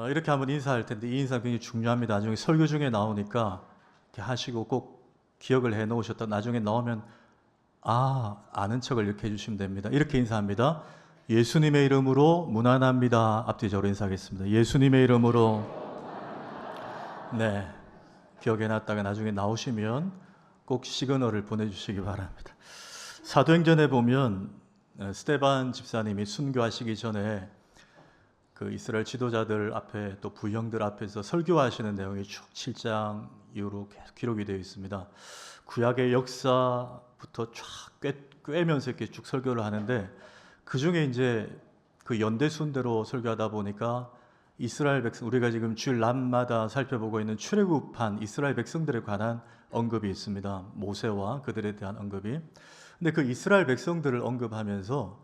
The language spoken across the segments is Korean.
이렇게 한번 인사할 텐데 이 인사 굉장히 중요합니다. 나중에 설교 중에 나오니까 이렇게 하시고 꼭 기억을 해 놓으셨다. 나중에 나오면 아는 척을 이렇게 해주시면 됩니다. 이렇게 인사합니다. 예수님의 이름으로 문안합니다. 앞뒤 저로 인사하겠습니다. 예수님의 이름으로. 네, 기억해 놨다가 나중에 나오시면 꼭 시그널을 보내주시기 바랍니다. 사도행전에 보면 스데반 집사님이 순교하시기 전에 그 이스라엘 지도자들 앞에 또 부형들 앞에서 설교하시는 내용이 쭉 7장 이후로 계속 기록이 되어 있습니다. 구약의 역사부터 쫙 꿰면서 이렇게 쭉 설교를 하는데 그 중에 이제 그 연대순대로 설교하다 보니까 이스라엘 백성, 우리가 지금 주일 낮마다 살펴보고 있는 출애굽한 이스라엘 백성들에 관한 언급이 있습니다. 모세와 그들에 대한 언급이. 근데 그 이스라엘 백성들을 언급하면서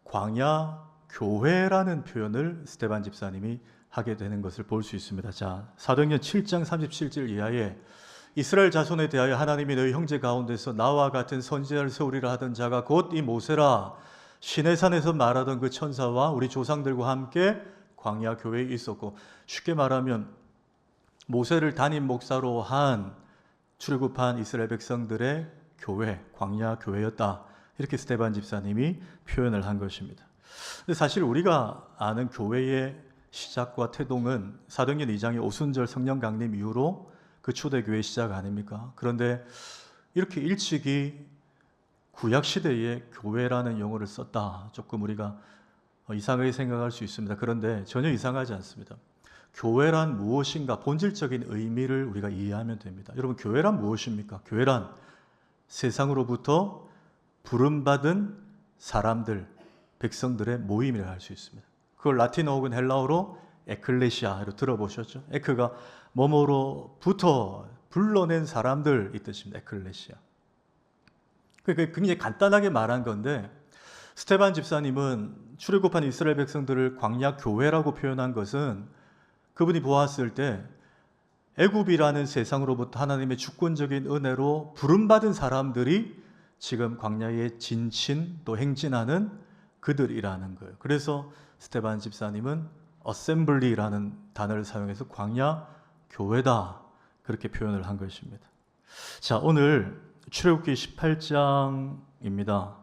광야 교회라는 표현을 스데반 집사님이 하게 되는 것을 볼 수 있습니다. 자, 사도행전 7장 37절 이하에 이스라엘 자손에 대하여 하나님이 너희 형제 가운데서 나와 같은 선지자를 세우리라 하던 자가 곧 이 모세라, 시내산에서 말하던 그 천사와 우리 조상들과 함께 광야 교회에 있었고, 쉽게 말하면 모세를 담임 목사로 한 출애굽한 이스라엘 백성들의 교회, 광야 교회였다. 이렇게 스데반 집사님이 표현을 한 것입니다. 근데 사실 우리가 아는 교회의 시작과 태동은 사도행전 2장의 오순절 성령 강림 이후로 그 초대교회 시작 아닙니까? 그런데 이렇게 일찍이 구약 시대에 교회라는 용어를 썼다. 조금 우리가 이상하게 생각할 수 있습니다. 그런데 전혀 이상하지 않습니다. 교회란 무엇인가 본질적인 의미를 우리가 이해하면 됩니다. 여러분, 교회란 무엇입니까? 교회란 세상으로부터 부름받은 사람들, 백성들의 모임이라 할 수 있습니다. 그걸 라틴어 혹은 헬라어로 에클레시아로 들어보셨죠? 에크가 뭐뭐로부터 불러낸 사람들 이 뜻입니다. 에클레시아. 그러니까 굉장히 간단하게 말한 건데 스데반 집사님은 출애굽한 이스라엘 백성들을 광야 교회라고 표현한 것은 그분이 보았을 때 애굽이라는 세상으로부터 하나님의 주권적인 은혜로 부름받은 사람들이 지금 광야에 진친 또 행진하는 그들이라는 거예요. 그래서 스데반 집사님은 어셈블리라는 단어를 사용해서 광야 교회다 그렇게 표현을 한 것입니다. 자, 오늘 출애굽기 18장입니다.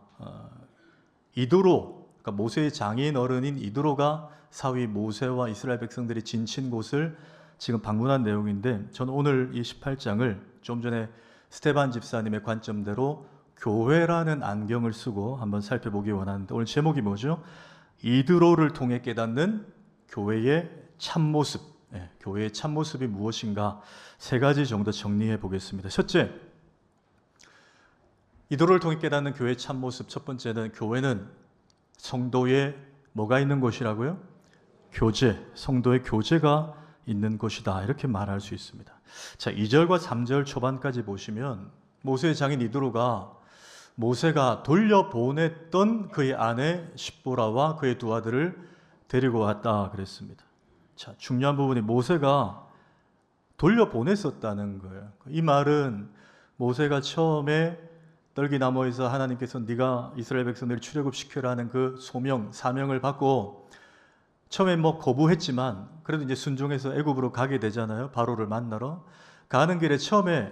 이드로, 그러니까 모세의 장인 어른인 이드로가 사위 모세와 이스라엘 백성들이 진친 곳을 지금 방문한 내용인데, 저는 오늘 이 18장을 좀 전에 스데반 집사님의 관점대로 교회라는 안경을 쓰고 한번 살펴보기 원하는데, 오늘 제목이 뭐죠? 이드로를 통해 깨닫는 교회의 참모습. 교회의 참모습이 무엇인가 세 가지 정도 정리해 보겠습니다. 첫째, 이드로를 통해 깨닫는 교회의 참모습. 첫 번째는 교회는 성도의 뭐가 있는 곳이라고요? 교제, 성도의 교제가 있는 곳이다. 이렇게 말할 수 있습니다. 자, 2절과 3절 초반까지 보시면 모세의 장인 이드로가 모세가 돌려보냈던 그의 아내 십보라와 그의 두 아들을 데리고 왔다 그랬습니다. 자, 중요한 부분이 모세가 돌려보냈었다는 거예요. 이 말은 모세가 처음에 떨기나무에서 하나님께서 네가 이스라엘 백성들을 출애굽시켜라는 그 소명, 사명을 받고 처음에 거부했지만 그래도 이제 순종해서 애굽으로 가게 되잖아요. 바로를 만나러. 가는 길에 처음에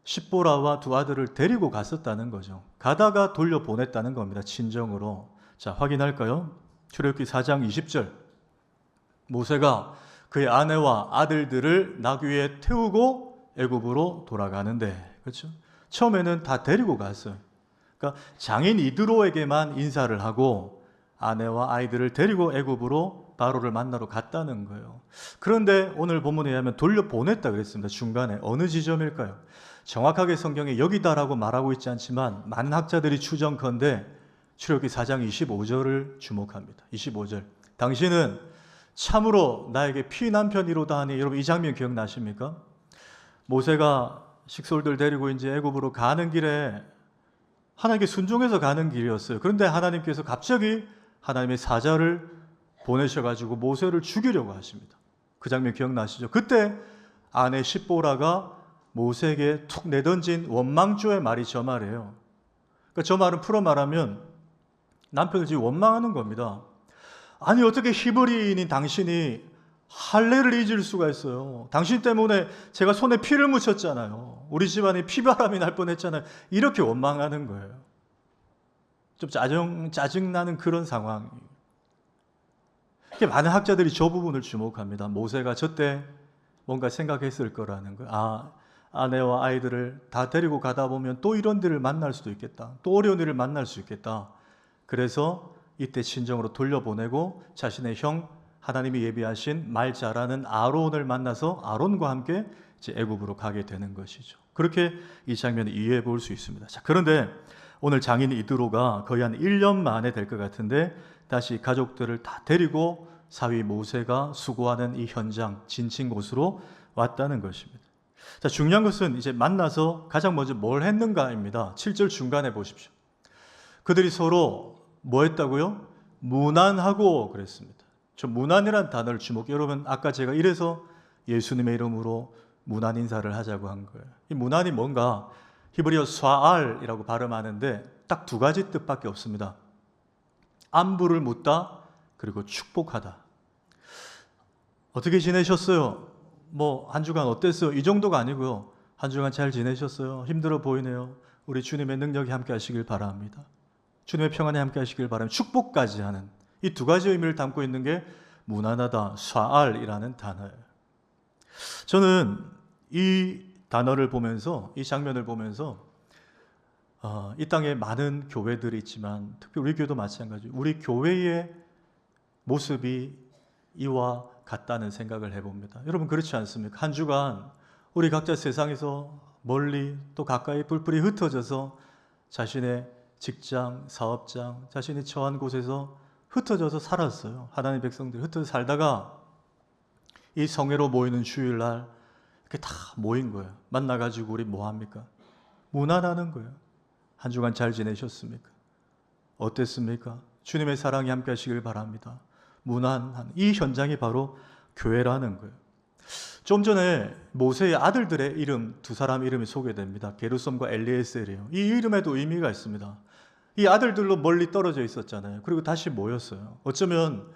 십보라와 두 아들을 데리고 갔었다는 거죠. 가다가 돌려보냈다는 겁니다. 친정으로. 자, 확인할까요? 출애굽기 4장 20절. 모세가 그의 아내와 아들들을 나귀에 태우고 애굽으로 돌아가는데, 그렇죠? 처음에는 다 데리고 갔어요. 그러니까 장인 이드로에게만 인사를 하고 아내와 아이들을 데리고 애굽으로 바로를 만나러 갔다는 거예요. 그런데 오늘 본문에 의하면 돌려보냈다 그랬습니다. 중간에 어느 지점일까요? 정확하게 성경에 여기다라고 말하고 있지 않지만 많은 학자들이 추정컨대 출애굽기 4장 25절을 주목합니다. 25절. 당신은 참으로 나에게 피난편이로다 하니, 여러분 이 장면 기억나십니까? 모세가 식솔들 데리고 이제 애굽으로 가는 길에 하나님께 순종해서 가는 길이었어요. 그런데 하나님께서 갑자기 하나님의 사자를 보내셔가지고 모세를 죽이려고 하십니다. 그 장면 기억나시죠? 그때 아내 십보라가 모세에게 툭 내던진 원망조의 말이 저 말이에요. 그러니까 저 말은 풀어 말하면 남편을 지금 원망하는 겁니다. 아니 어떻게 히브리인인 당신이 할례를 잊을 수가 있어요. 당신 때문에 제가 손에 피를 묻혔잖아요. 우리 집안에 피바람이 날 뻔했잖아요. 이렇게 원망하는 거예요. 좀 짜증나는 그런 상황. 많은 학자들이 저 부분을 주목합니다. 모세가 저때 뭔가 생각했을 거라는 거예요. 아, 아내와 아이들을 다 데리고 가다 보면 또 이런 일을 만날 수도 있겠다. 또 어려운 일을 만날 수 있겠다. 그래서 이때 친정으로 돌려보내고 자신의 형, 하나님이 예비하신 말 잘하는 아론을 만나서 아론과 함께 이제 애굽으로 가게 되는 것이죠. 그렇게 이 장면을 이해해 볼 수 있습니다. 자, 그런데 오늘 장인 이드로가 거의 한 1년 만에 될 것 같은데 다시 가족들을 다 데리고 사위 모세가 수고하는 이 현장, 진친 곳으로 왔다는 것입니다. 자, 중요한 것은 이제 만나서 가장 먼저 뭘 했는가입니다. 7절 중간에 보십시오. 그들이 서로 뭐 했다고요? 문안하고 그랬습니다. 저 문안이라는 단어를 주목. 여러분, 아까 제가 이래서 예수님의 이름으로 문안 인사를 하자고 한 거예요. 이 문안이 뭔가 히브리어 스와알이라고 발음하는데 딱 두 가지 뜻밖에 없습니다. 안부를 묻다, 그리고 축복하다. 어떻게 지내셨어요? 뭐 한 주간 어땠어요? 이 정도가 아니고요. 한 주간 잘 지내셨어요? 힘들어 보이네요. 우리 주님의 능력이 함께 하시길 바랍니다. 주님의 평안이 함께 하시길 바랍니다. 축복까지 하는 이 두 가지 의미를 담고 있는 게 무난하다, 샤알이라는 단어예요. 저는 이 단어를 보면서, 이 장면을 보면서 이 땅에 많은 교회들이 있지만 특히 우리 교회도 마찬가지, 우리 교회의 모습이 이와 같다는 생각을 해봅니다. 여러분, 그렇지 않습니까? 한 주간 우리 각자 세상에서 멀리 또 가까이 뿔뿔이 흩어져서 자신의 직장, 사업장, 자신이 처한 곳에서 흩어져서 살았어요. 하나님의 백성들이 흩어져 살다가 이 성회로 모이는 주일날 이렇게 다 모인 거예요. 만나가지고 우리 뭐 합니까? 문안하는 거예요. 한 주간 잘 지내셨습니까? 어땠습니까? 주님의 사랑이 함께 하시길 바랍니다. 문안하는 이 현장이 바로 교회라는 거예요. 좀 전에 모세의 아들들의 이름, 두 사람 이름이 소개됩니다. 게르솜과 엘리에셀이에요. 이 이름에도 의미가 있습니다. 이 아들들로 멀리 떨어져 있었잖아요. 그리고 다시 모였어요. 어쩌면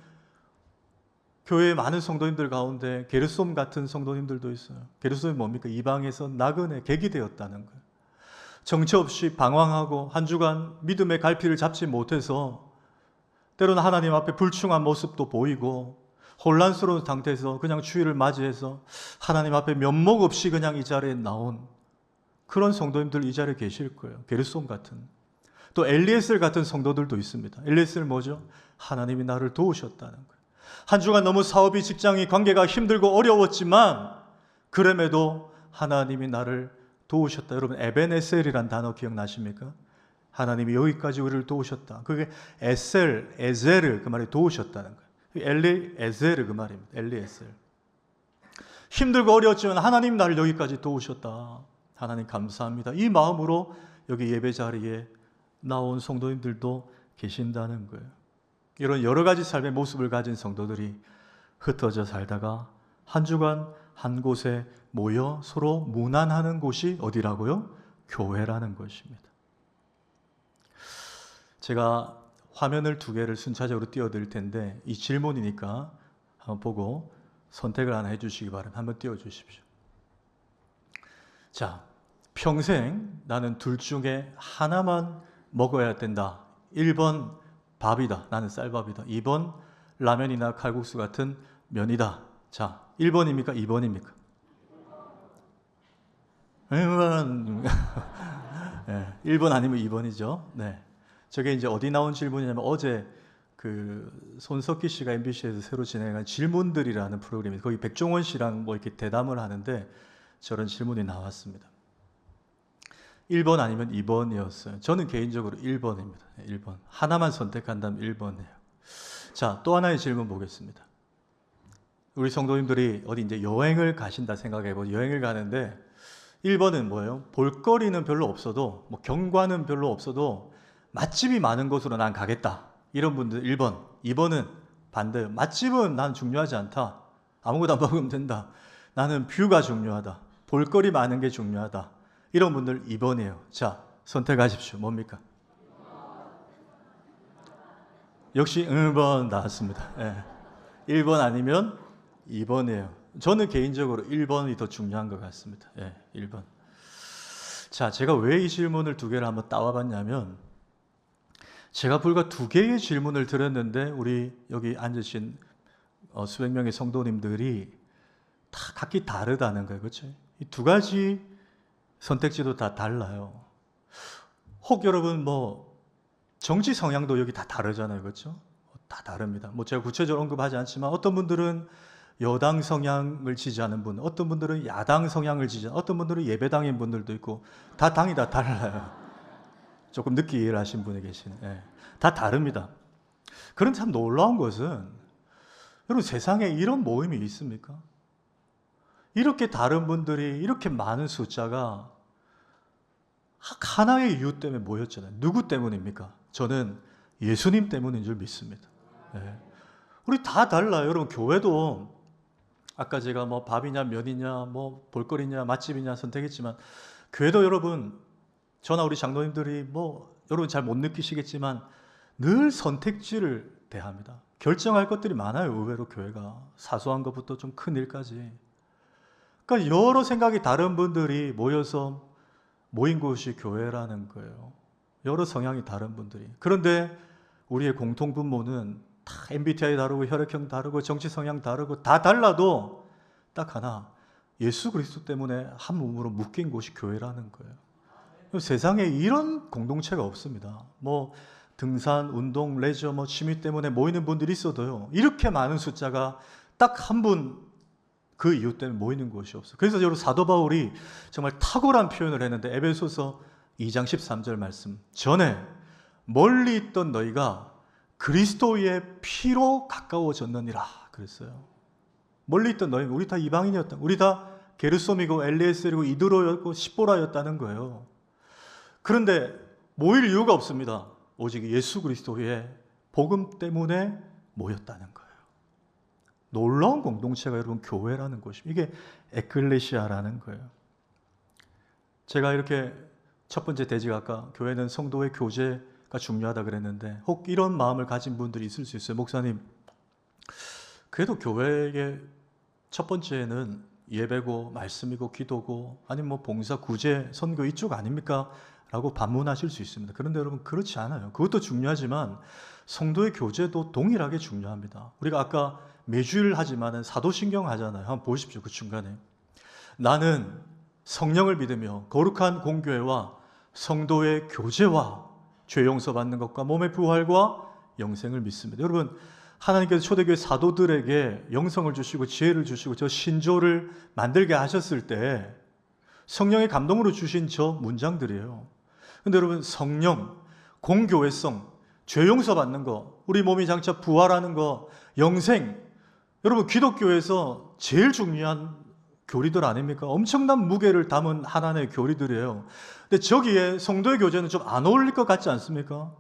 교회의 많은 성도님들 가운데 게르솜 같은 성도님들도 있어요. 게르솜이 뭡니까? 이방에서 나그네 객이 되었다는 거예요. 정처 없이 방황하고 한 주간 믿음의 갈피를 잡지 못해서 때로는 하나님 앞에 불충한 모습도 보이고 혼란스러운 상태에서 그냥 주일을 맞이해서 하나님 앞에 면목 없이 그냥 이 자리에 나온 그런 성도님들 이 자리에 계실 거예요. 게르솜 같은. 또 엘리에셀 같은 성도들도 있습니다. 엘리에셀 뭐죠? 하나님이 나를 도우셨다는 거예요. 한 주간 너무 사업이, 직장이, 관계가 힘들고 어려웠지만 그럼에도 하나님이 나를 도우셨다. 여러분, 에벤에셀이란 단어 기억나십니까? 하나님이 여기까지 우리를 도우셨다. 그게 에셀, 에셀을 그 말에 도우셨다는 거예요. 엘리에셀 그 말입니다. 엘리에셀. 힘들고 어려웠지만 하나님 나를 여기까지 도우셨다. 하나님 감사합니다. 이 마음으로 여기 예배 자리에 나온 성도님들도 계신다는 거예요. 이런 여러 가지 삶의 모습을 가진 성도들이 흩어져 살다가 한 주간 한 곳에 모여 서로 문안하는 곳이 어디라고요? 교회라는 것입니다. 제가 화면을 두 개를 순차적으로 띄워드릴 텐데 이 질문이니까 한번 보고 선택을 하나 해주시기 바랍니다. 한번 띄워주십시오. 자, 평생 나는 둘 중에 하나만 먹어야 된다. 1번 밥이다. 나는 쌀밥이다. 2번 라면이나 칼국수 같은 면이다. 자, 1번입니까? 2번입니까? 1번. 네, 1번 아니면 2번이죠. 네. 저게 이제 어디 나온 질문이냐면 어제 그 손석희 씨가 MBC에서 새로 진행한 질문들이라는 프로그램이 거기 백종원 씨랑 뭐 이렇게 대담을 하는데 저런 질문이 나왔습니다. 1번 아니면 2번이었어요. 저는 개인적으로 1번입니다. 1번. 하나만 선택한다면 1번이에요. 자, 또 하나의 질문 보겠습니다. 우리 성도님들이 어디 이제 여행을 가신다 생각해보죠. 여행을 가는데 1번은 뭐예요? 볼거리는 별로 없어도, 뭐 경관은 별로 없어도 맛집이 많은 곳으로 난 가겠다. 이런 분들 1번. 2번은 반대예요. 맛집은 난 중요하지 않다. 아무것도 안 먹으면 된다. 나는 뷰가 중요하다. 볼거리 많은 게 중요하다. 이런 분들 2번이에요. 자, 선택하십시오. 뭡니까? 역시 1번 나왔습니다. 네. 1번 아니면 2번이에요. 저는 개인적으로 1번이 더 중요한 것 같습니다. 예, 1번. 자, 제가 왜 이 질문을 두 개를 한번 따와봤냐면, 제가 불과 두 개의 질문을 드렸는데 우리 여기 앉으신 수백 명의 성도님들이 다 각기 다르다는 거예요. 그렇죠? 이 두 가지 선택지도 다 달라요. 혹 여러분 뭐 정치 성향도 여기 다 다르잖아요. 그렇죠? 다 다릅니다. 뭐 제가 구체적으로 언급하지 않지만 어떤 분들은 여당 성향을 지지하는 분, 어떤 분들은 야당 성향을 지지하는, 어떤 분들은 예배당인 분들도 있고 다 당이 다 달라요. 조금 늦게 이해를 하신 분이 계시네. 예. 다 다릅니다. 그런데 참 놀라운 것은 여러분 세상에 이런 모임이 있습니까? 이렇게 다른 분들이 이렇게 많은 숫자가 하나의 이유 때문에 모였잖아요. 누구 때문입니까? 저는 예수님 때문인 줄 믿습니다. 예. 우리 다 달라요. 여러분 교회도 아까 제가 뭐 밥이냐 면이냐 뭐 볼거리냐 맛집이냐 선택했지만 교회도 여러분 저나 우리 장로님들이 뭐 여러분 잘 못 느끼시겠지만 늘 선택지를 대합니다. 결정할 것들이 많아요. 의외로 교회가 사소한 것부터 좀 큰 일까지. 그러니까 여러 생각이 다른 분들이 모여서 모인 곳이 교회라는 거예요. 여러 성향이 다른 분들이. 그런데 우리의 공통분모는 다 MBTI 다르고 혈액형 다르고 정치 성향 다르고 다 달라도 딱 하나 예수 그리스도 때문에 한 몸으로 묶인 곳이 교회라는 거예요. 세상에 이런 공동체가 없습니다. 뭐 등산, 운동, 레저, 뭐 취미 때문에 모이는 분들이 있어도요. 이렇게 많은 숫자가 딱 한 분 그 이유 때문에 모이는 곳이 없어요. 그래서 여러분 사도 바울이 정말 탁월한 표현을 했는데 에베소서 2장 13절 말씀. 전에 멀리 있던 너희가 그리스도의 피로 가까워졌느니라 그랬어요. 멀리 있던 너희, 우리 다 이방인이었다. 우리 다 게르솜이고 엘리에셀이고 이드로였고 십보라였다는 거예요. 그런데 모일 이유가 없습니다. 오직 예수 그리스도의 복음 때문에 모였다는 거예요. 놀라운 공동체가 여러분 교회라는 것입니다. 이게 에클레시아라는 거예요. 제가 이렇게 첫 번째 대지가 아까 교회는 성도의 교제가 중요하다 그랬는데 혹 이런 마음을 가진 분들이 있을 수 있어요. 목사님, 그래도 교회의 첫 번째는 예배고 말씀이고 기도고 아니면 뭐 봉사, 구제, 선교 이쪽 아닙니까? 라고 반문하실 수 있습니다. 그런데 여러분 그렇지 않아요. 그것도 중요하지만 성도의 교제도 동일하게 중요합니다. 우리가 아까 매주일 하지만 사도신경 하잖아요. 한번 보십시오. 그 중간에 나는 성령을 믿으며 거룩한 공교회와 성도의 교제와 죄 용서 받는 것과 몸의 부활과 영생을 믿습니다. 여러분 하나님께서 초대교회 사도들에게 영성을 주시고 지혜를 주시고 저 신조를 만들게 하셨을 때 성령의 감동으로 주신 저 문장들이에요. 근데 여러분 성령, 공교회성, 죄 용서 받는 거, 우리 몸이 장차 부활하는 거, 영생, 여러분 기독교에서 제일 중요한 교리들 아닙니까? 엄청난 무게를 담은 하나의 교리들이에요. 근데 저기에 성도의 교제는 좀 안 어울릴 것 같지 않습니까?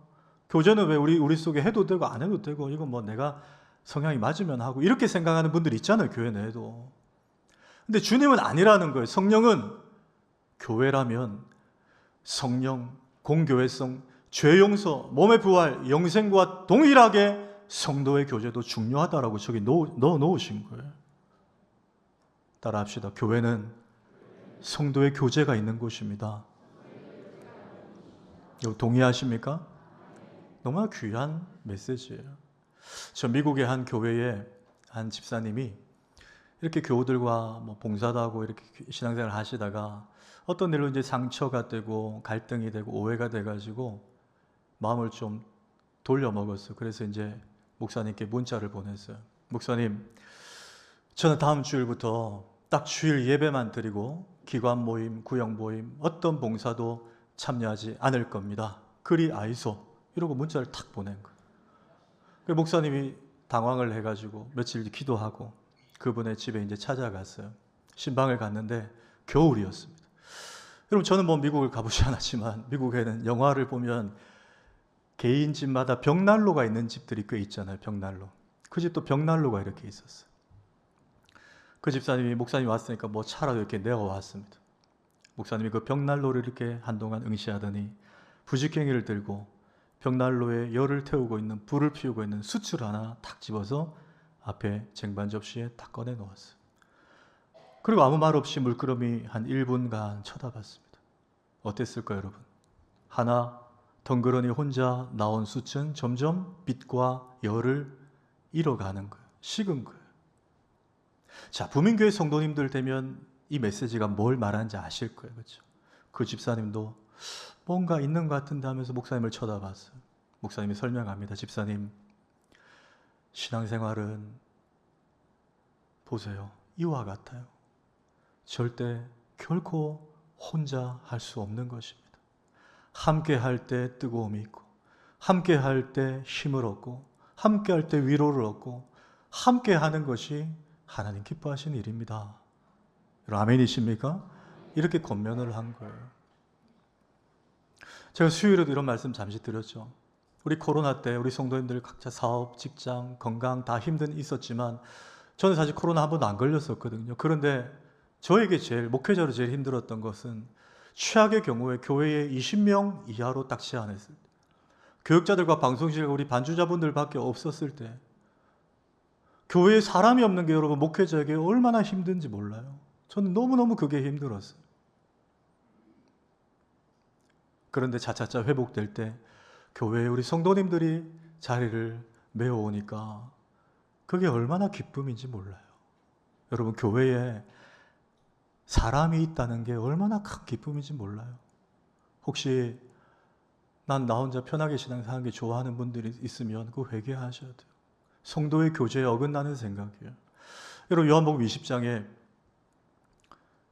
교제는 왜 우리 속에 해도 되고 안 해도 되고 이건 뭐 내가 성향이 맞으면 하고 이렇게 생각하는 분들 있잖아요. 교회 내에도. 근데 주님은 아니라는 거예요. 성령은 교회라면 성령, 공교회성, 죄 용서, 몸의 부활, 영생과 동일하게 성도의 교제도 중요하다라고 저기 넣어 놓으신 거예요. 따라합시다. 교회는 성도의 교제가 있는 곳입니다. 동의하십니까? 너무나 귀한 메시지예요. 저 미국의 한 교회에 한 집사님이 이렇게 교우들과 뭐 봉사도 하고 이렇게 신앙생활을 하시다가 어떤 일로 이제 상처가 되고 갈등이 되고 오해가 돼가지고 마음을 좀 돌려먹었어요. 그래서 이제 목사님께 문자를 보냈어요. 목사님, 저는 다음 주일부터 딱 주일 예배만 드리고 기관 모임, 구역 모임, 어떤 봉사도 참여하지 않을 겁니다. 그리 아이소. 이러고 문자를 탁 보낸 거예요. 목사님이 당황을 해가지고 며칠 기도하고 그분의 집에 이제 찾아갔어요. 신방을 갔는데 겨울이었습니다. 여러분 저는 뭐 미국을 가보지 않았지만 미국에는 영화를 보면 개인 집마다 벽난로가 있는 집들이 꽤 있잖아요. 벽난로. 그 집도 벽난로가 이렇게 있었어요. 그 집사님이 목사님이 왔으니까 뭐 차라도 이렇게 내어왔습니다. 목사님이 그 벽난로를 이렇게 한동안 응시하더니 부직행이를 들고 벽난로에 열을 태우고 있는 불을 피우고 있는 숯을 하나 탁 집어서 앞에 쟁반 접시에 딱 꺼내 놓았어요. 그리고 아무 말 없이 물끄러미 한 1분간 쳐다봤습니다. 어땠을까요, 여러분? 하나 덩그러니 혼자 나온 숯은 점점 빛과 열을 잃어가는 거예요. 식은 거예요. 자, 부민교회 성도님들 되면 이 메시지가 뭘 말하는지 아실 거예요. 그렇죠? 그 집사님도 뭔가 있는 것 같은데 하면서 목사님을 쳐다봤어요. 목사님이 설명합니다. 집사님, 신앙생활은 보세요. 이와 같아요. 절대 결코 혼자 할 수 없는 것입니다. 함께 할 때 뜨거움이 있고, 함께 할 때 힘을 얻고, 함께 할 때 위로를 얻고, 함께 하는 것이 하나님 기뻐하시는 일입니다. 아멘이십니까? 이렇게 권면을 한 거예요. 제가 수요일에도 이런 말씀 잠시 드렸죠. 우리 코로나 때 우리 성도님들 각자 사업, 직장, 건강 다 힘든 있었지만 저는 사실 코로나 한 번도 안 걸렸었거든요. 그런데 저에게 목회자로 제일 힘들었던 것은 최악의 경우에 교회에 20명 이하로 딱 제한했을 때, 교육자들과 방송실과 우리 반주자분들밖에 없었을 때, 교회에 사람이 없는 게 여러분 목회자에게 얼마나 힘든지 몰라요. 저는 너무너무 그게 힘들었어요. 그런데 차차차 회복될 때 교회에 우리 성도님들이 자리를 메워오니까 그게 얼마나 기쁨인지 몰라요. 여러분, 교회에 사람이 있다는 게 얼마나 큰 기쁨인지 몰라요. 혹시 난 나 혼자 편하게 신앙사는 게 좋아하는 분들이 있으면 그 회개하셔야 돼요. 성도의 교제에 어긋나는 생각이에요. 여러분, 요한복음 20장에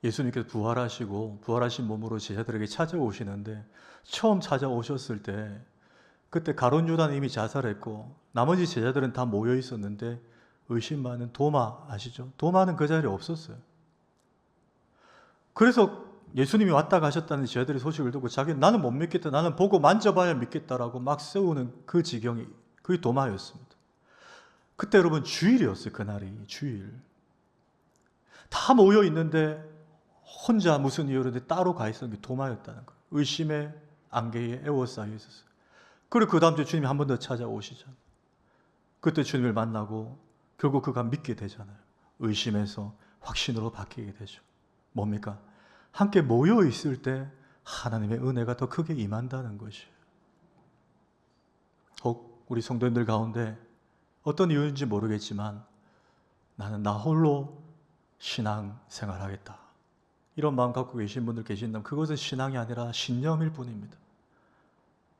예수님께서 부활하시고 부활하신 몸으로 제자들에게 찾아오시는데, 처음 찾아오셨을 때 그때 가룟 유다는 이미 자살했고 나머지 제자들은 다 모여 있었는데 의심 많은 도마 아시죠? 도마는 그 자리에 없었어요. 그래서 예수님이 왔다 가셨다는 제자들의 소식을 듣고 자기는 나는 못 믿겠다, 나는 보고 만져봐야 믿겠다라고 막 세우는 그 지경이 그게 도마였습니다. 그때 여러분 주일이었어요. 그날이 주일. 다 모여 있는데 혼자 무슨 이유로 따로 가 있었던 게 도마였다는 거예요. 의심의 안개에 에워싸여 있었어요. 그리고 그 다음 주에 주님이 한 번 더 찾아오시잖아요. 그때 주님을 만나고 결국 그가 믿게 되잖아요. 의심에서 확신으로 바뀌게 되죠. 뭡니까? 함께 모여 있을 때 하나님의 은혜가 더 크게 임한다는 것이에요. 혹 우리 성도님들 가운데 어떤 이유인지 모르겠지만 나는 나 홀로 신앙 생활하겠다, 이런 마음 갖고 계신 분들 계신다면 그것은 신앙이 아니라 신념일 뿐입니다.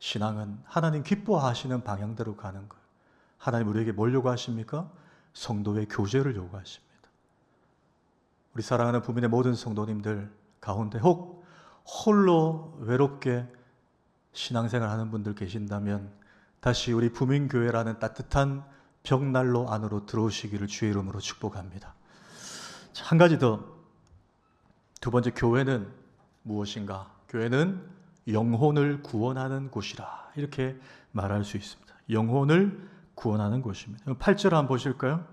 신앙은 하나님 기뻐하시는 방향대로 가는 거예요. 하나님 우리에게 뭘 요구하십니까? 성도의 교제를 요구하십니다. 우리 사랑하는 부민의 모든 성도님들 가운데 혹 홀로 외롭게 신앙생활하는 분들 계신다면 다시 우리 부민교회라는 따뜻한 벽난로 안으로 들어오시기를 주의 이름으로 축복합니다. 한 가지 더, 두 번째, 교회는 무엇인가? 교회는 영혼을 구원하는 곳이라, 이렇게 말할 수 있습니다. 영혼을 구원하는 곳입니다. 8절 한번 보실까요?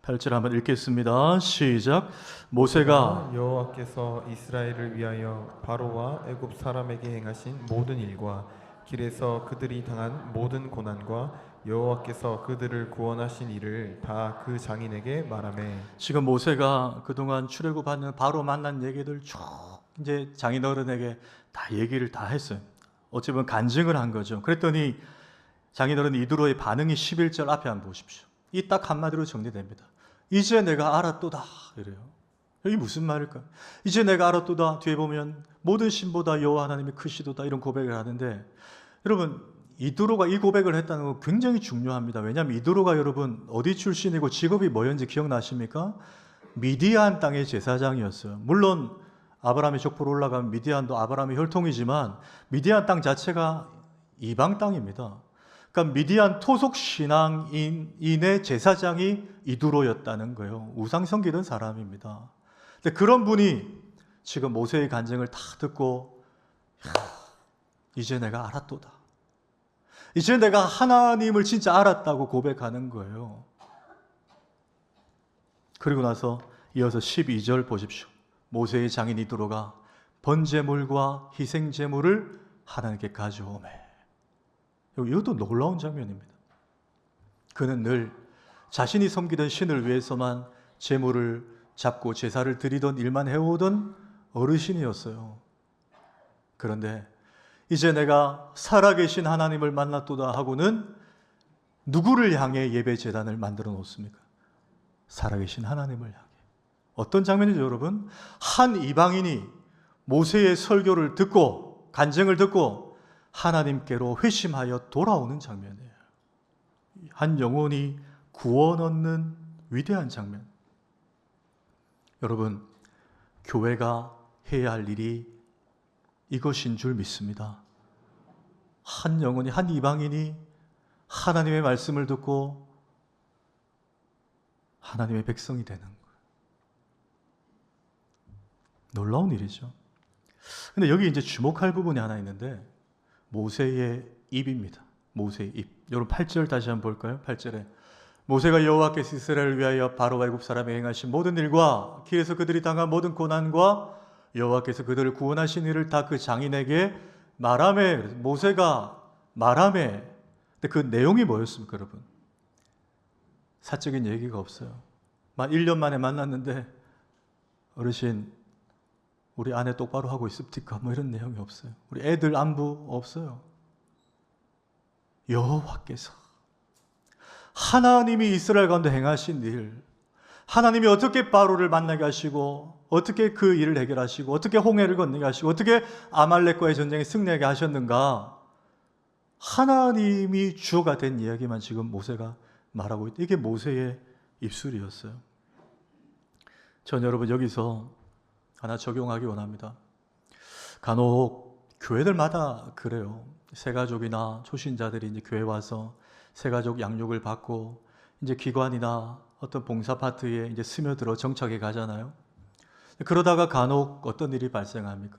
8절 한번 읽겠습니다. 시작. 모세가 여호와께서 이스라엘을 위하여 바로와 애굽 사람에게 행하신 모든 일과 길에서 그들이 당한 모든 고난과 여호와께서 그들을 구원하신 일을 다 그 장인에게 말하매. 지금 모세가 그동안 출애굽하는 바로 만난 얘기들 쭉 이제 장인어른에게 다 얘기를 다 했어요. 어찌 보면 간증을 한 거죠. 그랬더니 장인어른 이드로의 반응이 11절 앞에 한번 보십시오. 이 딱 한마디로 정리됩니다. 이제 내가 알았도다, 이래요. 여기 무슨 말일까요? 이제 내가 알았도다. 뒤에 보면 모든 신보다 여호와 하나님이 크시도다, 이런 고백을 하는데, 여러분 이드로가 이 고백을 했다는 건 굉장히 중요합니다. 왜냐하면 이드로가 여러분 어디 출신이고 직업이 뭐였는지 기억나십니까? 미디안 땅의 제사장이었어요. 물론 아브라함의 족보로 올라가면 미디안도 아브라함의 혈통이지만 미디안 땅 자체가 이방 땅입니다. 그러니까 미디안 토속 신앙인의 제사장이 이두로였다는 거예요. 우상 섬기던 사람입니다. 근데 그런 분이 지금 모세의 간증을 다 듣고, 이제 내가 알았도다, 이제 내가 하나님을 진짜 알았다고 고백하는 거예요. 그리고 나서 이어서 12절 보십시오. 모세의 장인 이드로가 번제물과 희생제물을 하나님께 가져오매. 이것도 놀라운 장면입니다. 그는 늘 자신이 섬기던 신을 위해서만 제물을 잡고 제사를 드리던 일만 해오던 어르신이었어요. 그런데 이제 내가 살아계신 하나님을 만났도다 하고는 누구를 향해 예배 제단을 만들어 놓습니까? 살아계신 하나님을 향해. 어떤 장면이죠, 여러분? 한 이방인이 모세의 설교를 듣고 간증을 듣고 하나님께로 회심하여 돌아오는 장면이에요. 한 영혼이 구원 얻는 위대한 장면. 여러분, 교회가 해야 할 일이 이것인 줄 믿습니다. 한 영혼이, 한 이방인이 하나님의 말씀을 듣고 하나님의 백성이 되는 거예요. 놀라운 일이죠. 근데 여기 이제 주목할 부분이 하나 있는데 모세의 입입니다. 모세의 입. 여러분 8절 다시 한번 볼까요? 8절에 모세가 여호와께서 이스라엘을 위하여 바로와 애굽 사람에 행하신 모든 일과 길에서 그들이 당한 모든 고난과 여호와께서 그들을 구원하신 일을 다 그 장인에게 말하매. 모세가 말하매. 근데 그 내용이 뭐였습니까, 여러분? 사적인 얘기가 없어요. 1년 만에 만났는데 어르신 우리 아내 똑바로 하고 있습니까? 뭐 이런 내용이 없어요. 우리 애들 안부 없어요. 여호와께서 하나님이 이스라엘 가운데 행하신 일, 하나님이 어떻게 바로를 만나게 하시고 어떻게 그 일을 해결하시고 어떻게 홍해를 건너게 하시고 어떻게 아말렉과의 전쟁에 승리하게 하셨는가, 하나님이 주어가 된 이야기만 지금 모세가 말하고 있다. 이게 모세의 입술이었어요. 전 여러분 여기서 하나 적용하기 원합니다. 간혹 교회들마다 그래요. 새가족이나 초신자들이 이제 교회 와서 새가족 양육을 받고 이제 기관이나 어떤 봉사 파트에 이제 스며들어 정착해 가잖아요. 그러다가 간혹 어떤 일이 발생합니까?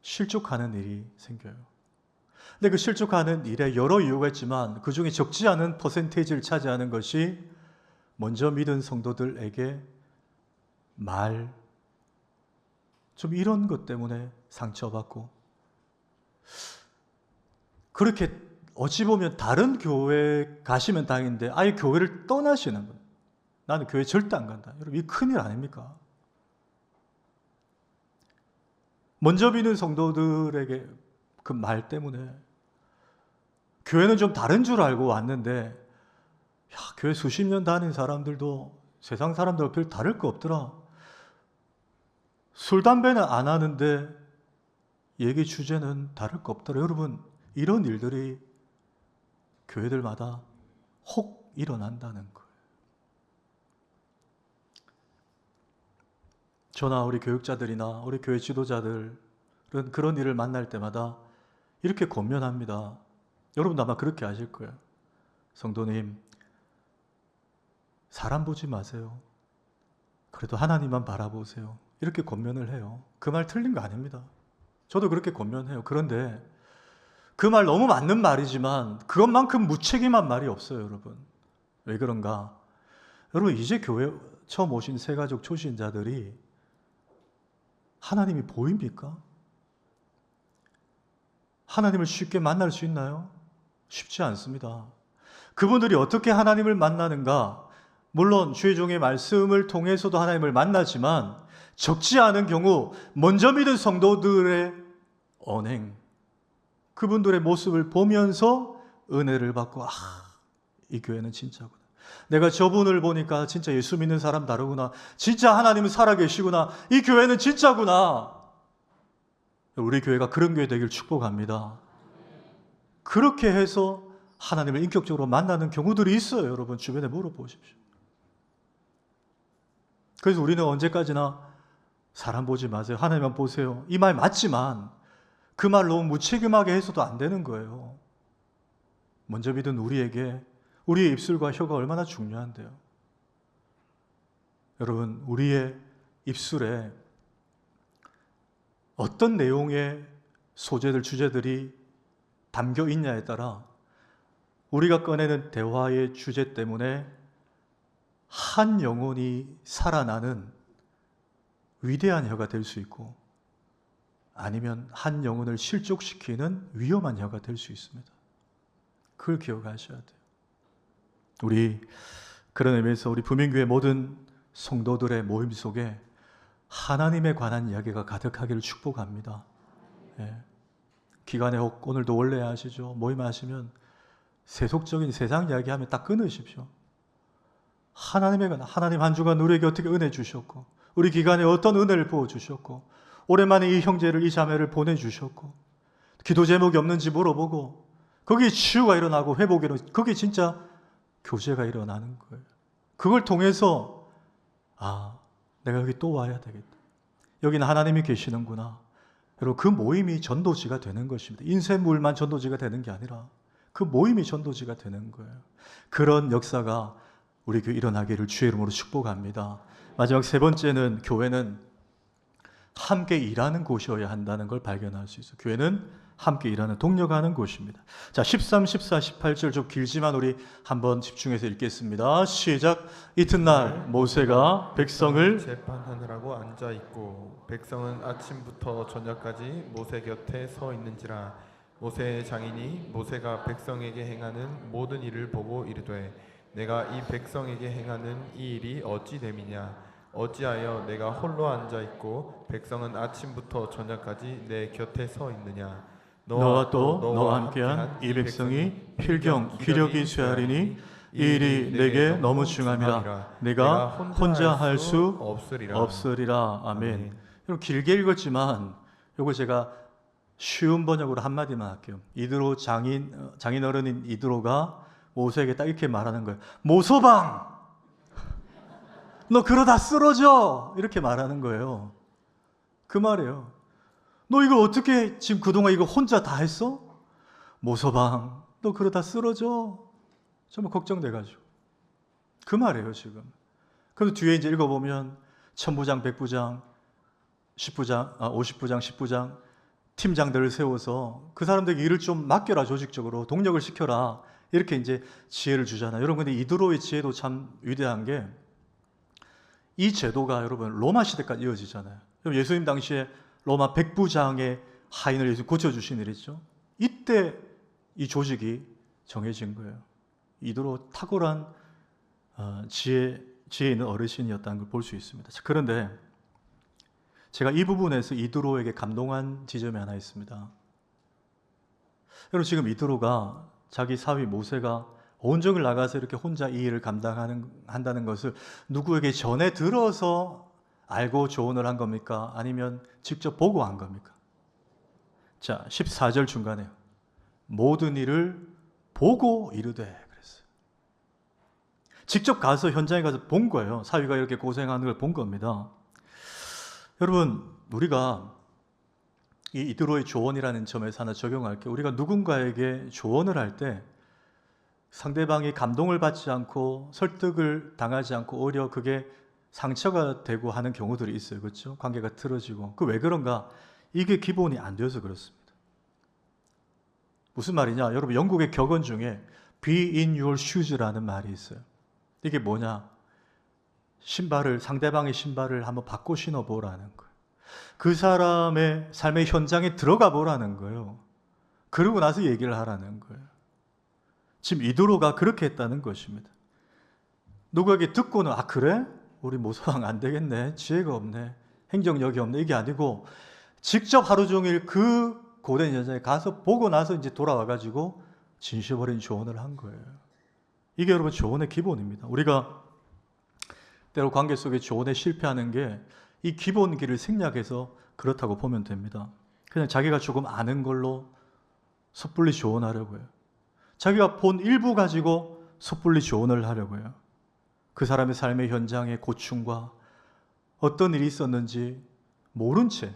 실족하는 일이 생겨요. 근데 그 실족하는 일에 여러 이유가 있지만 그 중에 적지 않은 퍼센테이지를 차지하는 것이 먼저 믿은 성도들에게 좀 이런 것 때문에 상처받고, 그렇게 어찌 보면 다른 교회 가시면 다행인데 아예 교회를 떠나시는 거예요. 나는 교회 절대 안 간다. 여러분, 이 큰일 아닙니까? 먼저 믿는 성도들에게 그 말 때문에 교회는 좀 다른 줄 알고 왔는데, 야, 교회 수십 년 다닌 사람들도 세상 사람들과 별 다를 거 없더라. 술, 담배는 안 하는데 얘기 주제는 다를 거 없더라. 여러분, 이런 일들이 교회들마다 혹 일어난다는 거예요. 저나 우리 교육자들이나 우리 교회 지도자들은 그런 일을 만날 때마다 이렇게 권면합니다. 여러분도 아마 그렇게 하실 거예요. 성도님, 사람 보지 마세요. 그래도 하나님만 바라보세요. 이렇게 권면을 해요. 그 말 틀린 거 아닙니다. 저도 그렇게 권면해요. 그런데 그 말 너무 맞는 말이지만 그것만큼 무책임한 말이 없어요, 여러분. 왜 그런가? 여러분, 이제 교회 처음 오신 새가족 초신자들이 하나님이 보입니까? 하나님을 쉽게 만날 수 있나요? 쉽지 않습니다. 그분들이 어떻게 하나님을 만나는가? 물론 주의 종의 말씀을 통해서도 하나님을 만나지만 적지 않은 경우 먼저 믿은 성도들의 언행, 그분들의 모습을 보면서 은혜를 받고, 이 교회는 진짜구나. 내가 저분을 보니까 진짜 예수 믿는 사람 다르구나. 진짜 하나님은 살아계시구나. 이 교회는 진짜구나. 우리 교회가 그런 교회 되길 축복합니다. 그렇게 해서 하나님을 인격적으로 만나는 경우들이 있어요. 여러분 주변에 물어보십시오. 그래서 우리는 언제까지나 사람 보지 마세요. 하나님만 보세요. 이 말 맞지만 그 말 너무 무책임하게 해서도 안 되는 거예요. 먼저 믿은 우리에게 우리의 입술과 혀가 얼마나 중요한데요. 여러분, 우리의 입술에 어떤 내용의 소재들, 주제들이 담겨 있냐에 따라 우리가 꺼내는 대화의 주제 때문에 한 영혼이 살아나는 위대한 혀가 될 수 있고, 아니면 한 영혼을 실족시키는 위험한 혀가 될 수 있습니다. 그걸 기억하셔야 돼요. 우리 그런 의미에서 우리 부민교회 모든 성도들의 모임 속에 하나님에 관한 이야기가 가득하기를 축복합니다. 예. 기간에 혹 오늘도 원래 하시죠. 모임하시면 세속적인 세상 이야기하면 딱 끊으십시오. 하나님에 관한, 하나님 한 주간 우리에게 어떻게 은혜 주셨고, 우리 기간에 어떤 은혜를 부어 주셨고, 오랜만에 이 형제를, 이 자매를 보내주셨고, 기도 제목이 없는지 물어보고, 거기에 치유가 일어나고 회복이 일어나고, 거기에 진짜 교제가 일어나는 거예요. 그걸 통해서 내가 여기 또 와야 되겠다. 여기는 하나님이 계시는구나. 여러분, 그 모임이 전도지가 되는 것입니다. 인쇄물만 전도지가 되는 게 아니라 그 모임이 전도지가 되는 거예요. 그런 역사가 우리 교회 일어나기를 주의 이름으로 축복합니다. 마지막 세 번째는 교회는 함께 일하는 곳이어야 한다는 걸 발견할 수 있어요. 교회는 함께 일하는 동력하는 곳입니다. 자, 13, 14, 18절 좀 길지만 우리 한번 집중해서 읽겠습니다. 시작. 이튿날 모세가 백성을 재판하느라고 앉아 있고 백성은 아침부터 저녁까지 모세 곁에 서 있는지라. 모세의 장인이 모세가 백성에게 행하는 모든 일을 보고 이르되 내가 이 백성에게 행하는 이 일이 어찌 됨이냐. 어찌하여 내가 홀로 앉아 있고 백성은 아침부터 저녁까지 내 곁에 서 있느냐. 너와 또 너와 함께한 이 백성이 필경 기력이 쇠하리니 이 일이 내게 너무 중함이라. 내가 혼자 할 수 없으리라. 아멘. 여러분, 길게 읽었지만 이거 제가 쉬운 번역으로 한마디만 할게요. 이드로 장인 어른인 이드로가 모세에게 딱 이렇게 말하는 거예요. 모서방, 너 그러다 쓰러져. 이렇게 말하는 거예요. 그 말이에요. 너 이걸 어떻게 지금 그동안 이거 혼자 다 했어? 모서방, 너 그러다 쓰러져. 정말 걱정돼가지고. 그 말이에요, 지금. 그럼 뒤에 이제 읽어보면 천부장, 백부장, 10부장, 50부장, 10부장 팀장들을 세워서 그 사람들에게 일을 좀 맡겨라, 조직적으로 동력을 시켜라. 이렇게 이제 지혜를 주잖아요. 여러분, 근데 이드로의 지혜도 참 위대한 게 이 제도가 여러분 로마 시대까지 이어지잖아요. 예수님 당시에 로마 백부장의 하인을 예수 고쳐주신 일이죠. 이때 이 조직이 정해진 거예요. 이드로 탁월한 지혜 있는 어르신이었다는 걸 볼 수 있습니다. 그런데 제가 이 부분에서 이드로에게 감동한 지점이 하나 있습니다. 여러분, 지금 이드로가 자기 사위 모세가 온종일 나가서 이렇게 혼자 이 일을 한다는 것을 누구에게 전해 들어서 알고 조언을 한 겁니까? 아니면 직접 보고 한 겁니까? 자, 14절 중간에 모든 일을 보고 이르되 그랬어요. 직접 가서 현장에 가서 본 거예요. 사위가 이렇게 고생하는 걸 본 겁니다. 여러분, 우리가 이 이드로의 조언이라는 점에서 하나 적용할게요. 우리가 누군가에게 조언을 할 때 상대방이 감동을 받지 않고 설득을 당하지 않고 오히려 그게 상처가 되고 하는 경우들이 있어요. 그렇죠? 관계가 틀어지고. 그 왜 그런가? 이게 기본이 안 되어서 그렇습니다. 무슨 말이냐? 여러분, 영국의 격언 중에 be in your shoes라는 말이 있어요. 이게 뭐냐? 상대방의 신발을 한번 바꿔 신어보라는 거예요. 그 사람의 삶의 현장에 들어가 보라는 거예요. 그러고 나서 얘기를 하라는 거예요. 지금 이드로가 그렇게 했다는 것입니다. 누구에게 듣고는 그래? 우리 모서방 안 되겠네. 지혜가 없네. 행정력이 없네. 이게 아니고 직접 하루 종일 그 고된 현장에 가서 보고 나서 이제 돌아와가지고 진실버린 조언을 한 거예요. 이게 여러분 조언의 기본입니다. 우리가 때로 관계 속에 조언에 실패하는 게 이 기본기를 생략해서 그렇다고 보면 됩니다. 그냥 자기가 조금 아는 걸로 섣불리 조언하려고 해요. 자기가 본 일부 가지고 섣불리 조언을 하려고 해요. 그 사람의 삶의 현장의 고충과 어떤 일이 있었는지 모른 채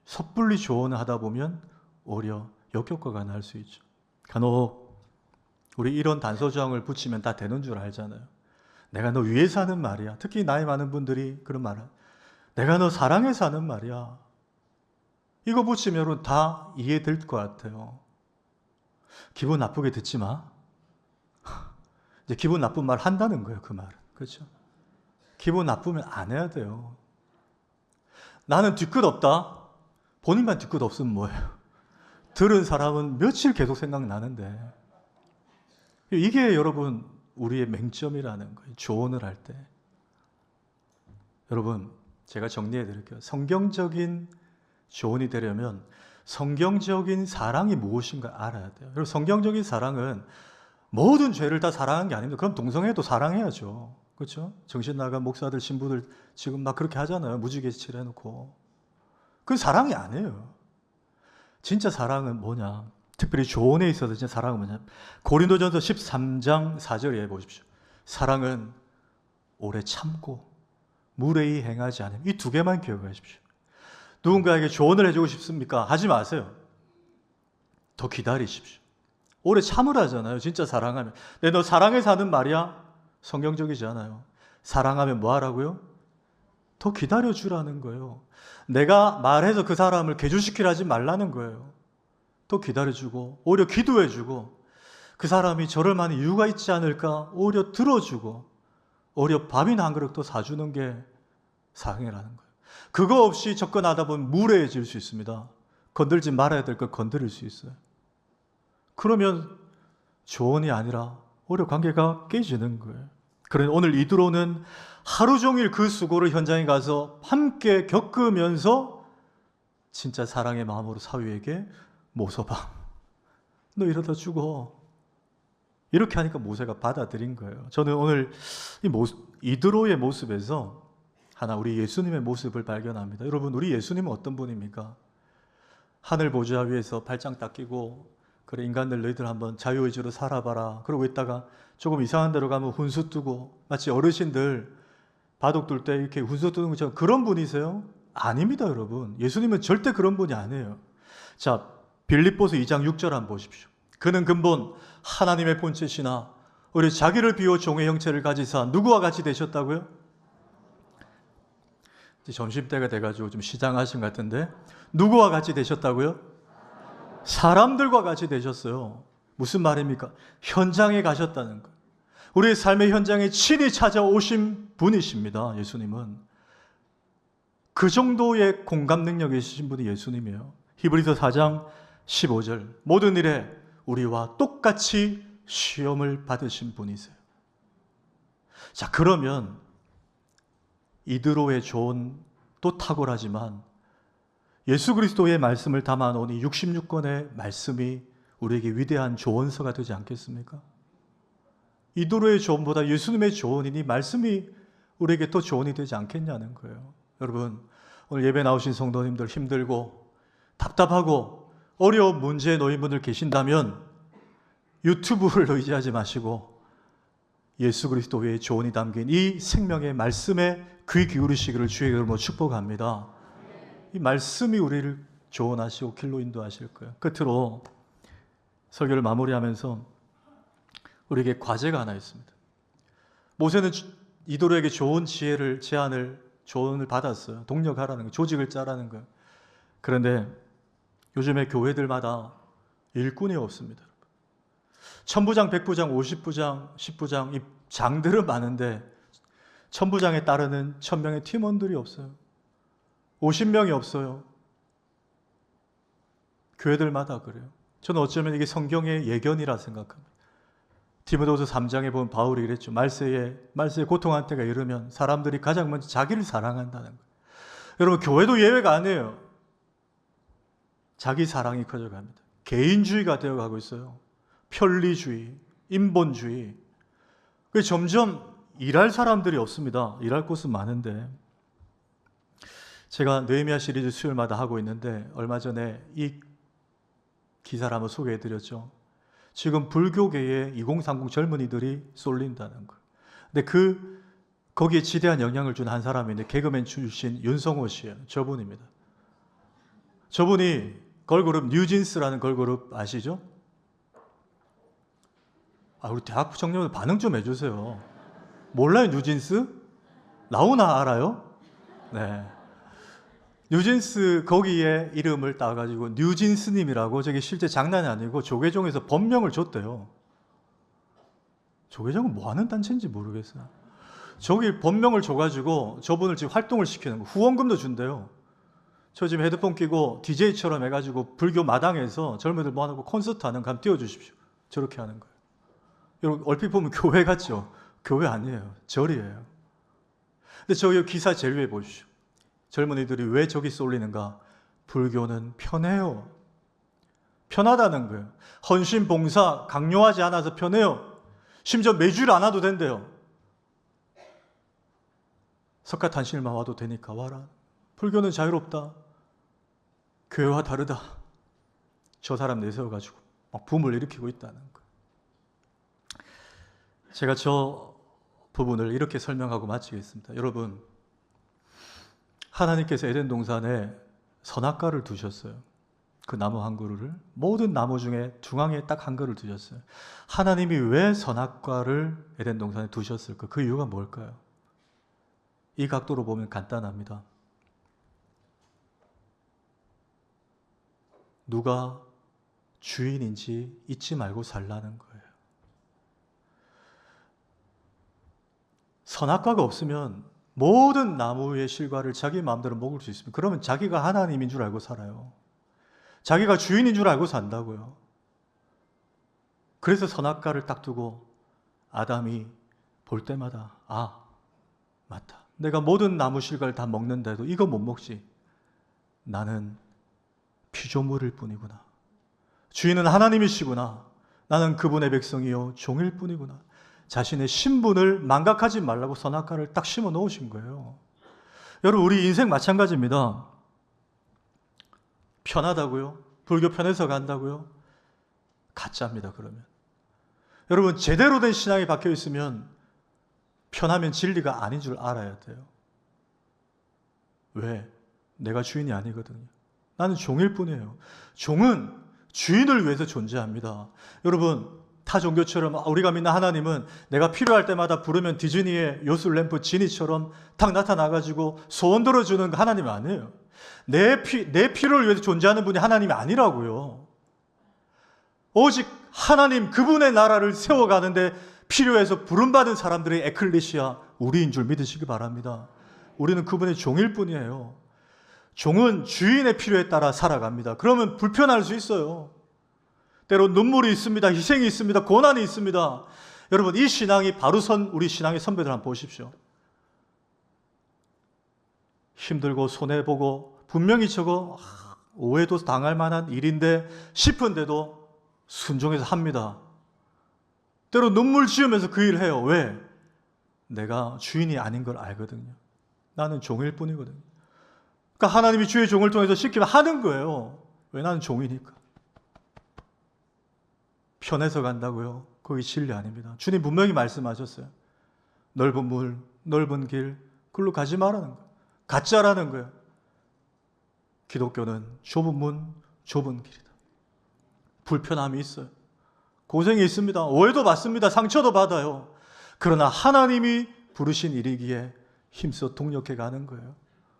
섣불리 조언을 하다 보면 오히려 역효과가 날 수 있죠. 간혹 우리 이런 단서조항을 붙이면 다 되는 줄 알잖아요. 내가 너 위해서 하는 말이야. 특히 나이 많은 분들이 그런 말을 내가 너 사랑해서 하는 말이야. 이거 붙이면 여러분 다 이해될 것 같아요. 기분 나쁘게 듣지 마. 이제 기분 나쁜 말 한다는 거예요, 그 말은. 그렇죠? 기분 나쁘면 안 해야 돼요. 나는 뒤끝 없다. 본인만 뒤끝 없으면 뭐예요? 들은 사람은 며칠 계속 생각나는데. 이게 여러분 우리의 맹점이라는 거예요. 조언을 할 때. 여러분, 제가 정리해 드릴게요. 성경적인 조언이 되려면 성경적인 사랑이 무엇인가 알아야 돼요. 그리고 성경적인 사랑은 모든 죄를 다 사랑하는 게 아닙니다. 그럼 동성애도 사랑해야죠. 그렇죠? 정신 나간 목사들, 신부들 지금 막 그렇게 하잖아요. 무지개칠 해놓고. 그건 사랑이 아니에요. 진짜 사랑은 뭐냐? 특별히 조언에 있어서 진짜 사랑은 뭐냐? 고린도전서 13장 4절에 보십시오. 사랑은 오래 참고 무례히 행하지 않음. 이 두 개만 기억하십시오. 누군가에게 조언을 해주고 싶습니까? 하지 마세요. 더 기다리십시오. 오래 참으라잖아요. 진짜 사랑하면. 근데 너 사랑해서 하는 말이야? 성경적이지 않아요. 사랑하면 뭐 하라고요? 더 기다려주라는 거예요. 내가 말해서 그 사람을 개조시키려 하지 말라는 거예요. 더 기다려주고 오히려 기도해주고 그 사람이 저럴 만한 이유가 있지 않을까 오히려 들어주고 오히려 밥이나 한 그릇 더 사주는 게 사랑이라는 거예요. 그거 없이 접근하다 보면 무례해질 수 있습니다. 건들지 말아야 될 걸 건드릴 수 있어요. 그러면 조언이 아니라 오히려 관계가 깨지는 거예요. 그런데 오늘 이드로는 하루 종일 그 수고를 현장에 가서 함께 겪으면서 진짜 사랑의 마음으로 사위에게 모서봐. 너 이러다 죽어. 이렇게 하니까 모세가 받아들인 거예요. 저는 오늘 이드로의 모습에서 하나 우리 예수님의 모습을 발견합니다. 여러분, 우리 예수님은 어떤 분입니까? 하늘 보좌 위에서 발장 딱 끼고 그래 인간들 너희들 한번 자유의지로 살아봐라. 그러고 있다가 조금 이상한 데로 가면 훈수 뜨고 마치 어르신들 바둑 둘 때 이렇게 훈수 뜨는 것처럼 그런 분이세요? 아닙니다, 여러분. 예수님은 절대 그런 분이 아니에요. 자, 빌립보서 2장 6절 한번 보십시오. 그는 근본 하나님의 본체시나 우리 자기를 비워 종의 형체를 가지사 누구와 같이 되셨다고요? 이제 점심때가 돼가지고 좀 시장하신 것 같은데 누구와 같이 되셨다고요? 사람들과 같이 되셨어요. 무슨 말입니까? 현장에 가셨다는 거예요. 우리의 삶의 현장에 친히 찾아오신 분이십니다. 예수님은. 그 정도의 공감 능력이 있으신 분이 예수님이에요. 히브리서 4장 15절 모든 일에 우리와 똑같이 시험을 받으신 분이세요. 자, 그러면 이드로의 조언도 탁월하지만 예수 그리스도의 말씀을 담아놓은 이 66권의 말씀이 우리에게 위대한 조언서가 되지 않겠습니까? 이드로의 조언보다 예수님의 조언이니 말씀이 우리에게 더 조언이 되지 않겠냐는 거예요. 여러분, 오늘 예배 나오신 성도님들 힘들고 답답하고 어려운 문제에 놓인 분들 계신다면 유튜브를 의지하지 마시고 예수 그리스도의 조언이 담긴 이 생명의 말씀에 귀 기울이시기를 주의 이름으로 축복합니다. 이 말씀이 우리를 조언하시고 길로 인도하실 거예요. 끝으로 설교를 마무리하면서 우리에게 과제가 하나 있습니다. 모세는 이도로에게 좋은 지혜를 조언을 받았어요. 동력하라는 거예요. 조직을 짜라는 거예요. 그런데 요즘에 교회들마다 일꾼이 없습니다. 천부장, 백부장, 50부장, 10부장 이 장들은 많은데 천부장에 따르는 1000명의 팀원들이 없어요. 50명이 없어요. 교회들마다 그래요. 저는 어쩌면 이게 성경의 예견이라 생각합니다. 디모데후서 3장에 보면 바울이 그랬죠. 말세에 고통한 때가 이르면 사람들이 가장 먼저 자기를 사랑한다는 거예요. 여러분, 교회도 예외가 아니에요. 자기 사랑이 커져갑니다. 개인주의가 되어가고 있어요. 편리주의, 인본주의. 그래서 점점 일할 사람들이 없습니다. 일할 곳은 많은데 제가 느헤미야 시리즈 수요일마다 하고 있는데 얼마 전에 이 기사를 한번 소개해드렸죠. 지금 불교계에 2030 젊은이들이 쏠린다는 거예요. 근데 거기에 지대한 영향을 준 한 사람인데 개그맨 출신 윤성호 씨예요. 저분입니다. 저분이 걸그룹 뉴진스라는 걸그룹 아시죠? 우리 대학 청년들 반응 좀 해주세요. 몰라요, 뉴진스? 나오나 알아요? 네. 뉴진스 거기에 이름을 따가지고 뉴진스님이라고 저게 실제 장난이 아니고 조계종에서 법명을 줬대요. 조계종은 뭐 하는 단체인지 모르겠어요. 저기 법명을 줘가지고 저분을 지금 활동을 시키는 거 후원금도 준대요. 저 지금 헤드폰 끼고 DJ처럼 해가지고 불교 마당에서 젊은이들 모아놓고 콘서트 하는 거 한번 띄워주십시오. 저렇게 하는 거예요. 여러분 얼핏 보면 교회 같죠? 교회 아니에요. 절이에요. 근데 저기 기사 제일 위에 보십시오. 젊은이들이 왜 저기 쏠리는가? 불교는 편해요. 편하다는 거예요. 헌신, 봉사 강요하지 않아서 편해요. 심지어 매주일 안 와도 된대요. 석가탄신일만 와도 되니까 와라. 불교는 자유롭다. 교회와 다르다. 저 사람 내세워가지고 막 붐을 일으키고 있다는 거예요. 제가 저 부분을 이렇게 설명하고 마치겠습니다. 여러분, 하나님께서 에덴 동산에 선악과를 두셨어요. 그 나무 한 그루를, 모든 나무 중에 중앙에 딱 한 그루를 두셨어요. 하나님이 왜 선악과를 에덴 동산에 두셨을까? 그 이유가 뭘까요? 이 각도로 보면 간단합니다. 누가 주인인지 잊지 말고 살라는 거예요. 선악과가 없으면 모든 나무의 실과를 자기 마음대로 먹을 수 있습니다. 그러면 자기가 하나님인 줄 알고 살아요. 자기가 주인인 줄 알고 산다고요. 그래서 선악과를 딱 두고 아담이 볼 때마다 아, 맞다. 내가 모든 나무 실과를 다 먹는데도 이거 못 먹지. 나는 피조물일 뿐이구나. 주인은 하나님이시구나. 나는 그분의 백성이요 종일 뿐이구나. 자신의 신분을 망각하지 말라고 선악과를 딱 심어 놓으신 거예요. 여러분, 우리 인생 마찬가지입니다. 편하다고요? 불교 편해서 간다고요? 가짜입니다. 그러면 여러분, 제대로 된 신앙이 박혀 있으면 편하면 진리가 아닌 줄 알아야 돼요. 왜? 내가 주인이 아니거든요. 나는 종일 뿐이에요. 종은 주인을 위해서 존재합니다. 여러분, 타 종교처럼 우리가 믿는 하나님은 내가 필요할 때마다 부르면 디즈니의 요술램프 지니처럼 탁 나타나가지고 소원 들어주는 하나님이 아니에요. 내 필요를 위해서 존재하는 분이 하나님이 아니라고요. 오직 하나님 그분의 나라를 세워가는데 필요해서 부름받은 사람들의 에클레시아, 우리인 줄 믿으시기 바랍니다. 우리는 그분의 종일 뿐이에요. 종은 주인의 필요에 따라 살아갑니다. 그러면 불편할 수 있어요. 때로 눈물이 있습니다. 희생이 있습니다. 고난이 있습니다. 여러분, 이 신앙이 바로 선 우리 신앙의 선배들 한번 보십시오. 힘들고 손해보고 분명히 저거 오해도 당할 만한 일인데 싶은데도 순종해서 합니다. 때로 눈물 지으면서 그 일을 해요. 왜? 내가 주인이 아닌 걸 알거든요. 나는 종일 뿐이거든요. 그러니까 하나님이 주의 종을 통해서 시키면 하는 거예요. 왜? 나는 종이니까. 편해서 간다고요? 그게 진리 아닙니다. 주님 분명히 말씀하셨어요. 넓은 물, 넓은 길, 그걸로 가지 말라는 거예요. 가짜라는 거예요. 기독교는 좁은 문, 좁은 길이다. 불편함이 있어요. 고생이 있습니다. 오해도 받습니다. 상처도 받아요. 그러나 하나님이 부르신 일이기에 힘써 동력해 가는 거예요.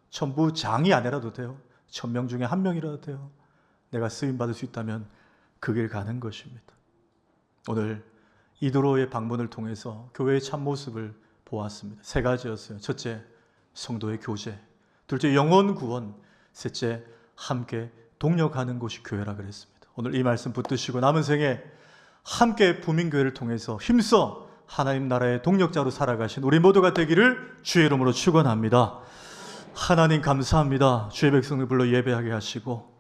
전부 장이 아니라도 돼요. 1000명 중에 1명이라도 돼요. 내가 쓰임받을 수 있다면 그 길 가는 것입니다. 오늘 이도로의 방문을 통해서 교회의 참모습을 보았습니다. 3가지였어요. 첫째, 성도의 교제. 둘째, 영혼 구원. 셋째, 함께 동력하는 곳이 교회라 그랬습니다. 오늘 이 말씀 붙드시고 남은 생에 함께 부민교회를 통해서 힘써 하나님 나라의 동력자로 살아가신 우리 모두가 되기를 주의 이름으로 축원합니다. 하나님 감사합니다. 주의 백성을 불러 예배하게 하시고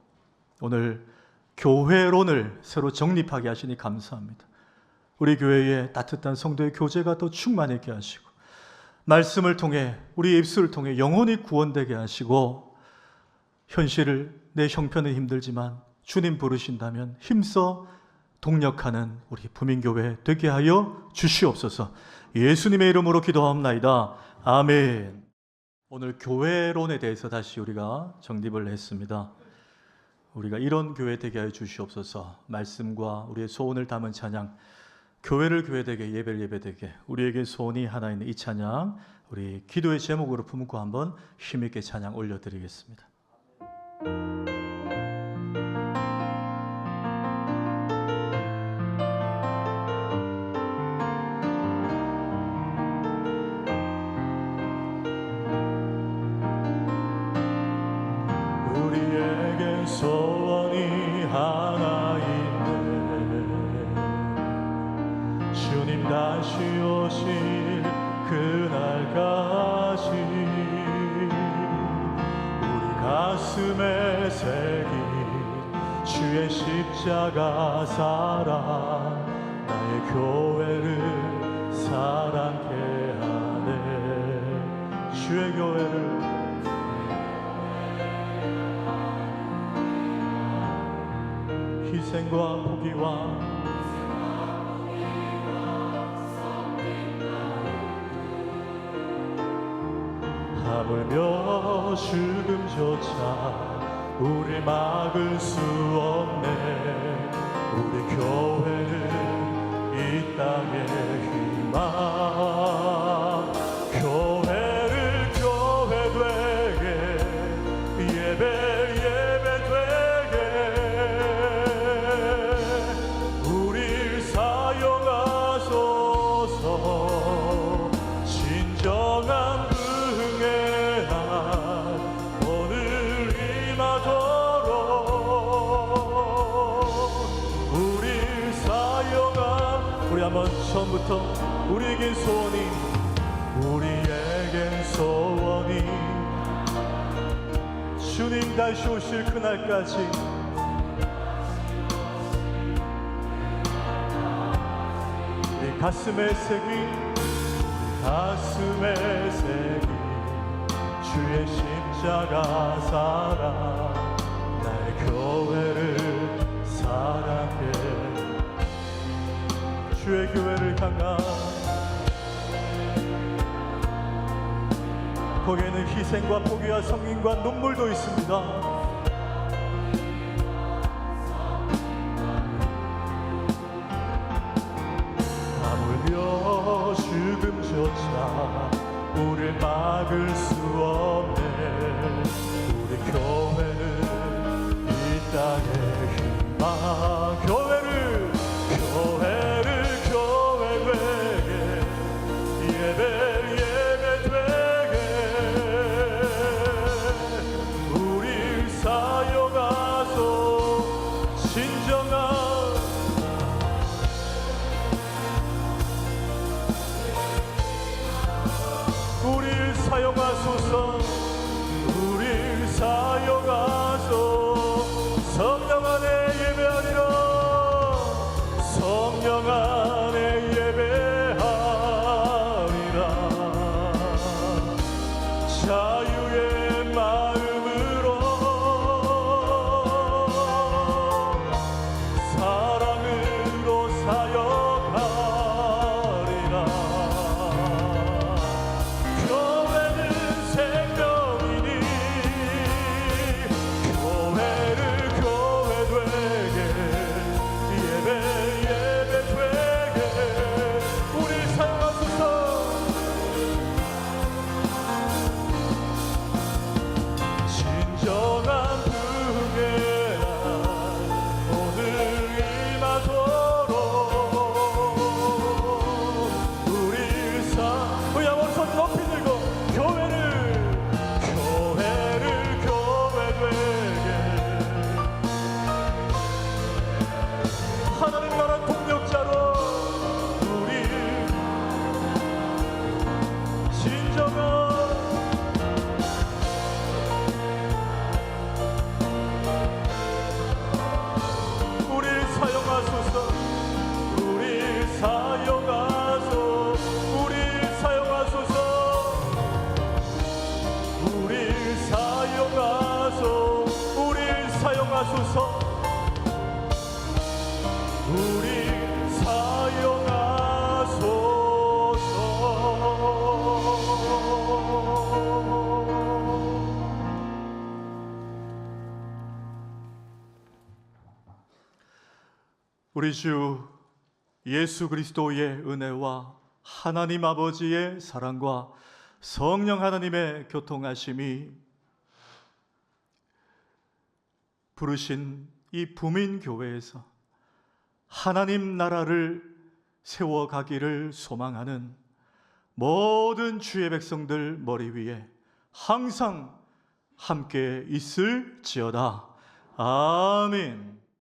오늘 교회론을 새로 정립하게 하시니 감사합니다. 우리 교회에 따뜻한 성도의 교제가 더 충만하게 하시고 말씀을 통해 우리 입술을 통해 영혼이 구원되게 하시고 현실을 내 형편은 힘들지만 주님 부르신다면 힘써 동력하는 우리 부민교회 되게 하여 주시옵소서. 예수님의 이름으로 기도하옵나이다. 아멘. 오늘 교회론에 대해서 다시 우리가 정립을 했습니다. 우리가 이런 교회 되게 하여 주시옵소서. 말씀과 우리의 소원을 담은 찬양, 교회를 교회되게, 예배를 예배되게, 우리에게 소원이 하나 있는 이 찬양, 우리 기도의 제목으로 품고 한번 힘있게 찬양 올려드리겠습니다. 우리에게 소원이 하나 있네. 주님 다시 오실 그날까지 우리 가슴에 새긴 주의 십자가 사랑 나의 교회를 사랑케 하네. 주의 교회를 희생과 포기와 하물며 죽음조차 우리 막을 수 없네. 우리 교회는 이 땅의 희망. 교회를 교회 되게 예배 되게 우릴 사용하소서. 진정한 부흥의 날 오늘 임하도록 우릴 사용하. 우리 한번 처음부터 우리에겐 소원이 주님 다시 오실 그날까지 우리 가슴에 새긴 주의 십자가 사랑 나의 교회를 사랑해. 주의 교회를 향한 거기에는 희생과 포기와 섬김과 눈물도 있습니다. 하물며 죽음조차 우릴 막을 수 없네. 우리 교회는 이 땅의 희망. 교회를 교회 되게 예배 되게 우릴 사용하소. 진정한 우릴 사용하소서. 우릴 사용하소. 성령 안에 예배하리라. 성령 안에 예배하리라. 자유의 마음으로 사랑으로 사역하리라. 교회는 생명이니 교회를 교회 되게 예배 되게 우리 사용하소서. 진정한 부흥의 날 오늘 임하도록 우리 한번 손 높이 들고 교회를 교회 되게 하나님 나라 동력자로 우리 진정한 우릴 사용하소서. 우릴 사용하소. 우릴 사용하소서. 우릴 사용하소. 우릴 사용하소서. 우릴 사용하소서. 우리 주 예수 그리스도의 은혜와 하나님 아버지의 사랑과 성령 하나님의 교통하심이 부르신 이 부민교회에서 하나님 나라를 세워가기를 소망하는 모든 주의 백성들 머리 위에 항상 함께 있을지어다. 아멘.